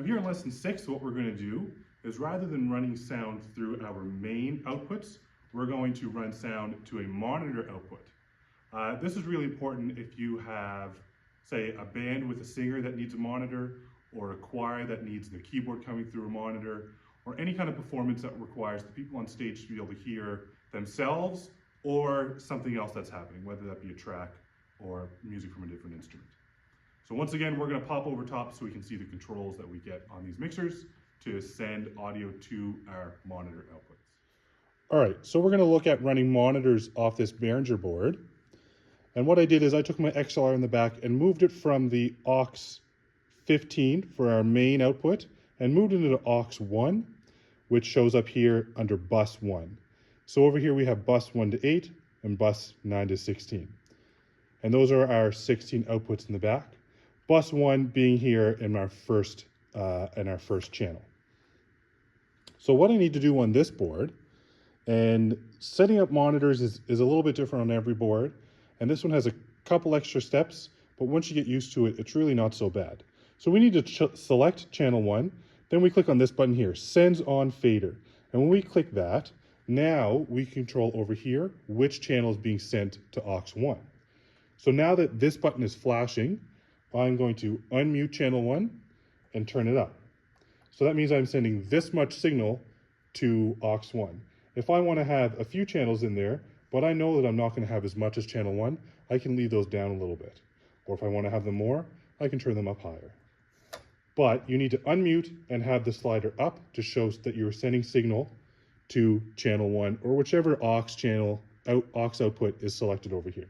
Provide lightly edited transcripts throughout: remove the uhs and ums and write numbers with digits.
here in lesson 6, what we're going to do is rather than running sound through our main outputs, we're going to run sound to a monitor output. This is really important if you have, say, a band with a singer that needs a monitor, or a choir that needs the keyboard coming through a monitor, or any kind of performance that requires the people on stage to be able to hear themselves or something else that's happening, whether that be a track or music from a different instrument. So once again, we're going to pop over top so we can see the controls that we get on these mixers to send audio to our monitor outputs. All right, so we're going to look at running monitors off this Behringer board. And what I did is I took my XLR in the back and moved it from the aux 15 for our main output and moved it into aux 1, which shows up here under bus 1. So over here we have bus 1 to 8 and bus 9 to 16. And those are our 16 outputs in the back. Bus 1 being here in our first channel. So what I need to do on this board, and setting up monitors is a little bit different on every board, and this one has a couple extra steps, but once you get used to it, it's really not so bad. So we need to select channel 1, then we click on this button here, Sends on Fader. And when we click that, now we control over here which channel is being sent to aux 1. So now that this button is flashing, I'm going to unmute channel 1 and turn it up. So that means I'm sending this much signal to aux 1. If I want to have a few channels in there, but I know that I'm not going to have as much as channel 1, I can leave those down a little bit. Or if I want to have them more, I can turn them up higher. But you need to unmute and have the slider up to show that you're sending signal to channel 1 or whichever aux channel aux output is selected over here.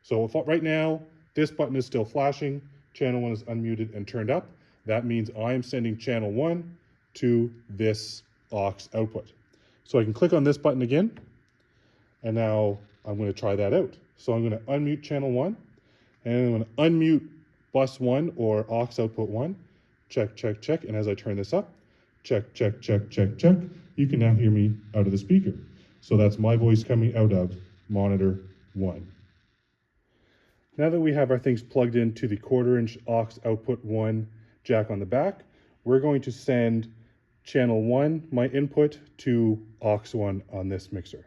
So if right now this button is still flashing, channel 1 is unmuted and turned up, that means I am sending channel 1 to this aux output. So I can click on this button again, and now I'm going to try that out. So I'm going to unmute channel 1, and I'm going to unmute bus 1 or aux output 1, check, check, check, and as I turn this up, check, check, check, check, check, you can now hear me out of the speaker. So that's my voice coming out of monitor 1. Now that we have our things plugged into the 1/4-inch aux output 1 jack on the back, we're going to send channel 1, my input, to aux 1 on this mixer.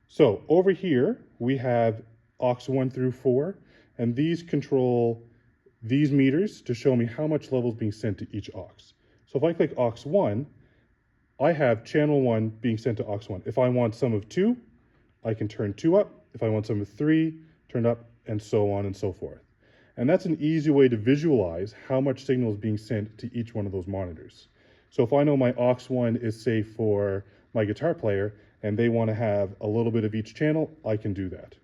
So over here, we have aux 1 through 4, and these control these meters to show me how much level is being sent to each aux. So if I click aux 1, I have channel 1 being sent to aux 1. If I want some of 2, I can turn 2 up. If I want some of 3, turn up, and so on and so forth. And that's an easy way to visualize how much signal is being sent to each one of those monitors. So if I know my aux 1 is, say, for my guitar player, and they want to have a little bit of each channel, I can do that.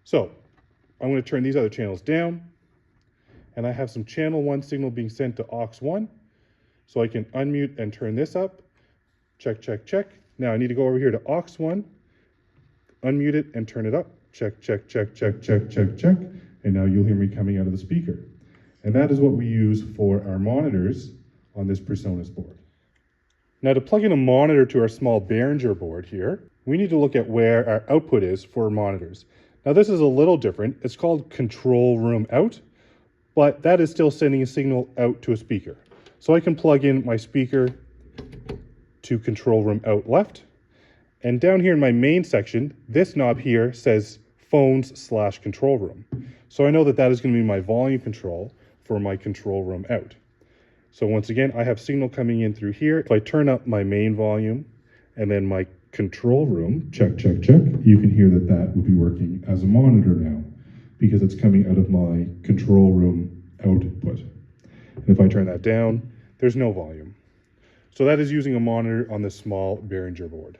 So I'm going to turn these other channels down, and I have some channel 1 signal being sent to aux 1. So I can unmute and turn this up, check, check, check. Now I need to go over here to aux 1, unmute it and turn it up, check, check, check, check, check, check, check. And now you'll hear me coming out of the speaker. And that is what we use for our monitors on this PreSonus board. Now to plug in a monitor to our small Behringer board here, we need to look at where our output is for monitors. Now this is a little different. It's called control room out, but that is still sending a signal out to a speaker. So I can plug in my speaker to control room out left. And down here in my main section, this knob here says phones/control room. So I know that that is going to be my volume control for my control room out. So once again, I have signal coming in through here. If I turn up my main volume and then my control room, check, check, check, you can hear that that would be working as a monitor now because it's coming out of my control room output. And if I turn that down, there's no volume. So that is using a monitor on this small Behringer board.